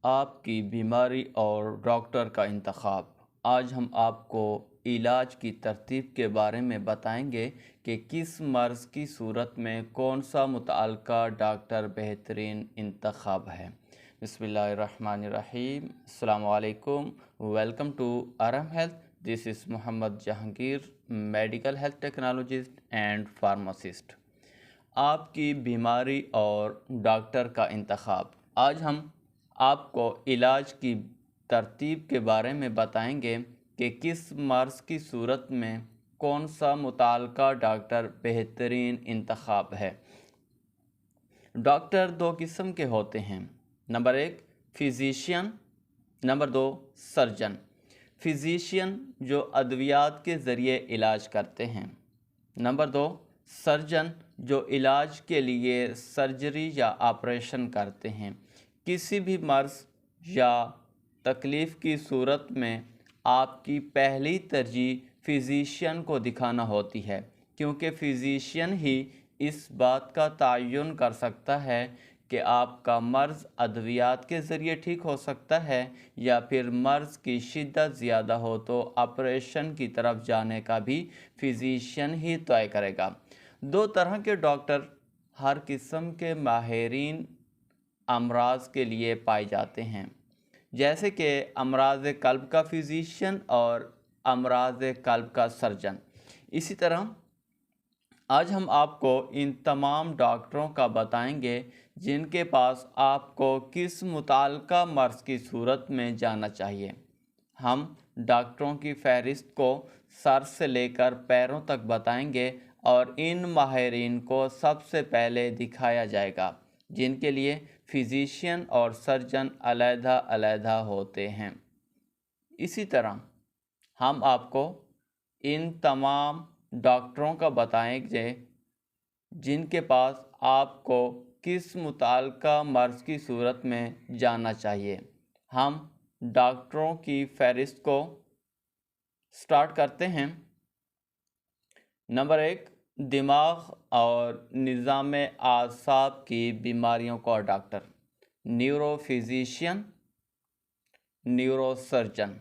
آپ کی بیماری اور ڈاکٹر کا انتخاب۔ آج ہم آپ کو علاج کی ترتیب کے بارے میں بتائیں گے کہ کس مرض کی صورت میں کون سا متعلقہ ڈاکٹر بہترین انتخاب ہے۔ بسم اللہ الرحمن الرحیم۔ السلام علیکم، welcome to Iram health. This is Muhammad Jahangir, medical health technologist and pharmacist. آپ کی بیماری اور ڈاکٹر کا انتخاب۔ آج ہم آپ کو علاج کی ترتیب کے بارے میں بتائیں گے کہ کس مرض کی صورت میں کون سا متعلقہ ڈاکٹر بہترین انتخاب ہے۔ ڈاکٹر دو قسم کے ہوتے ہیں۔ Number 1 physician, number 2 surgeon. Physician جو ادویات کے ذریعے علاج کرتے ہیں۔ نمبر 2 سرجن جو علاج کے لیے سرجری یا آپریشن کرتے ہیں۔ کسی بھی مرض یا تکلیف کی صورت میں آپ کی پہلی ترجیح فزیشین کو دکھانا ہوتی ہے، کیونکہ فزیشین ہی اس بات کا تعین کر سکتا ہے کہ آپ کا مرض ادویات کے ذریعے ٹھیک ہو سکتا ہے یا پھر مرض کی شدت زیادہ ہو تو آپریشن کی طرف جانے کا بھی فزیشین ہی طے کرے گا۔ دو طرح کے ڈاکٹر ہر قسم کے ماہرین امراض کے لیے پائے جاتے ہیں، جیسے کہ امراض قلب کا فزیشین اور امراض قلب کا سرجن۔ اسی طرح آج ہم آپ کو ان تمام ڈاکٹروں کا بتائیں گے جن کے پاس آپ کو کس متعلقہ مرض کی صورت میں جانا چاہیے۔ ہم ڈاکٹروں کی فہرست کو سر سے لے کر پیروں تک بتائیں گے اور ان ماہرین کو سب سے پہلے دکھایا جائے گا، جن کے لیے فزیشین اور سرجن علیحدہ علیحدہ ہوتے ہیں۔ اسی طرح ہم آپ کو ان تمام ڈاکٹروں کا بتائیں گے جن کے پاس آپ کو کس متعلقہ مرض کی صورت میں جانا چاہیے۔ ہم ڈاکٹروں کی فہرست کو سٹارٹ کرتے ہیں۔ نمبر 1 دماغ اور نظام اعصاب کی بیماریوں کا doctor, neuro physician, neuro surgeon.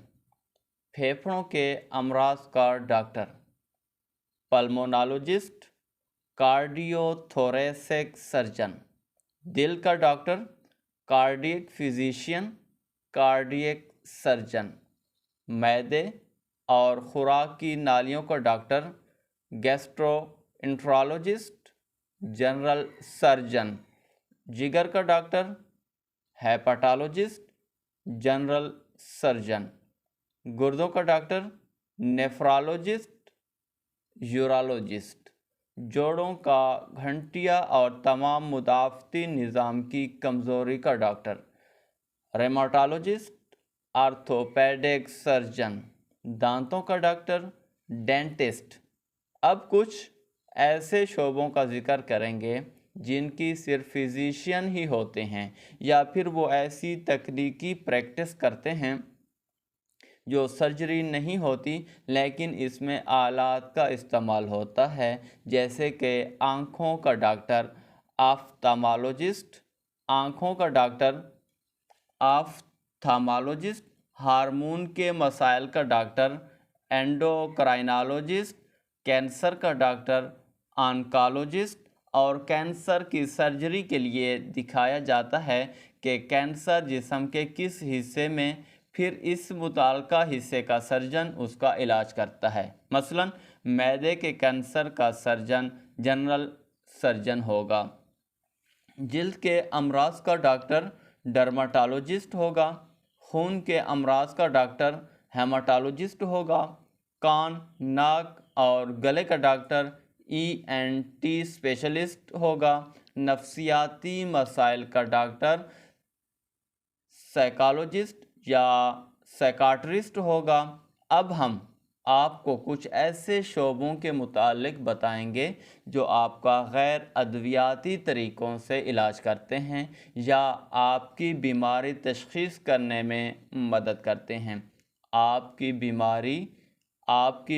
پھیپھڑوں کے امراض کا doctor, pulmonologist, cardio thoracic surgeon. دل کا doctor, cardiac physician, cardiac surgeon. معدے اور خوراک کی نالیوں کا doctor, gastroenterologist, general surgeon. جگر کا ڈاکٹر، ہیپاٹالوجسٹ، جنرل سرجن۔ گردوں کا ڈاکٹر، نیفرالوجسٹ، یورالوجسٹ۔ جوڑوں کا گھنٹیا اور تمام مدافعتی نظام کی کمزوری کا ڈاکٹر، ریماٹالوجسٹ، آرتھوپیڈک سرجن۔ دانتوں کا ڈاکٹر، ڈینٹسٹ۔ اب کچھ ایسے شعبوں کا ذکر کریں گے جن کی صرف فزیشین ہی ہوتے ہیں یا پھر وہ ایسی تکنیکی پریکٹس کرتے ہیں جو سرجری نہیں ہوتی لیکن اس میں آلات کا استعمال ہوتا ہے، جیسے کہ آنکھوں کا ڈاکٹر، آفتالمولوجسٹ، آنکھوں کا ڈاکٹر، آفتالمولوجسٹ۔ ہارمون کے مسائل کا ڈاکٹر، اینڈوکرائنالوجسٹ۔ کینسر کا ڈاکٹر، آنکالوجسٹ۔ اور کینسر کی سرجری کے لیے دکھایا جاتا ہے کہ کینسر جسم کے کس حصے میں، پھر اس متعلقہ حصے کا سرجن اس کا علاج کرتا ہے۔ مثلا معدے کے کینسر کا سرجن جنرل سرجن ہوگا۔ جلد کے امراض کا ڈاکٹر ڈرماٹالوجسٹ ہوگا۔ خون کے امراض کا ڈاکٹر ہیماٹالوجسٹ ہوگا۔ کان، ناک اور گلے کا ڈاکٹر ENT اسپیشلسٹ ہوگا۔ نفسیاتی مسائل کا ڈاکٹر سائیکالوجسٹ یا سائیکاٹرسٹ ہوگا۔ اب ہم آپ کو کچھ ایسے شعبوں کے متعلق بتائیں گے جو آپ کا غیر ادویاتی طریقوں سے علاج کرتے ہیں یا آپ کی بیماری تشخیص کرنے میں مدد کرتے ہیں۔ آپ کی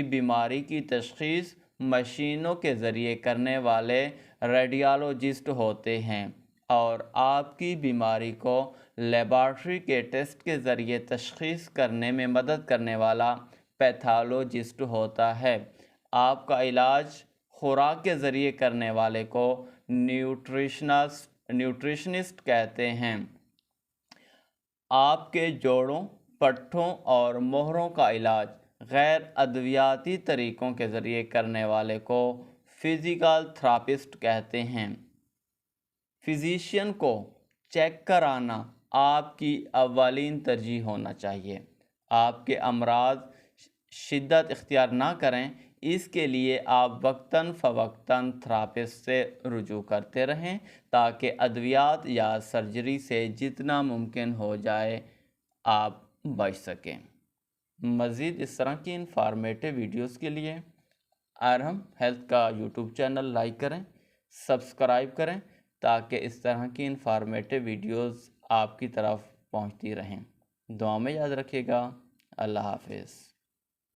بیماری کی تشخیص مشینوں کے ذریعے کرنے والے ریڈیالوجسٹ ہوتے ہیں اور آپ کی بیماری کو لیبارٹری کے ٹیسٹ کے ذریعے تشخیص کرنے میں مدد کرنے والا پیتھالوجسٹ ہوتا ہے۔ آپ کا علاج خوراک کے ذریعے کرنے والے کو نیوٹریشنسٹ کہتے ہیں۔ آپ کے جوڑوں، پٹھوں اور مہروں کا علاج غیر ادویاتی طریقوں کے ذریعے کرنے والے کو فزیکل تھراپسٹ کہتے ہیں۔ فزیشین کو چیک کرانا آپ کی اولین ترجیح ہونا چاہیے۔ آپ کے امراض شدت اختیار نہ کریں، اس کے لیے آپ وقتاً فوقتاً تھراپسٹ سے رجوع کرتے رہیں تاکہ ادویات یا سرجری سے جتنا ممکن ہو جائے آپ بچ سکیں۔ مزید اس طرح کی انفارمیٹیو ویڈیوز کے لیے ارحم ہیلتھ کا یوٹیوب چینل لائک کریں، سبسکرائب کریں تاکہ اس طرح کی انفارمیٹیو ویڈیوز آپ کی طرف پہنچتی رہیں۔ دعا میں یاد رکھیے گا۔ اللہ حافظ۔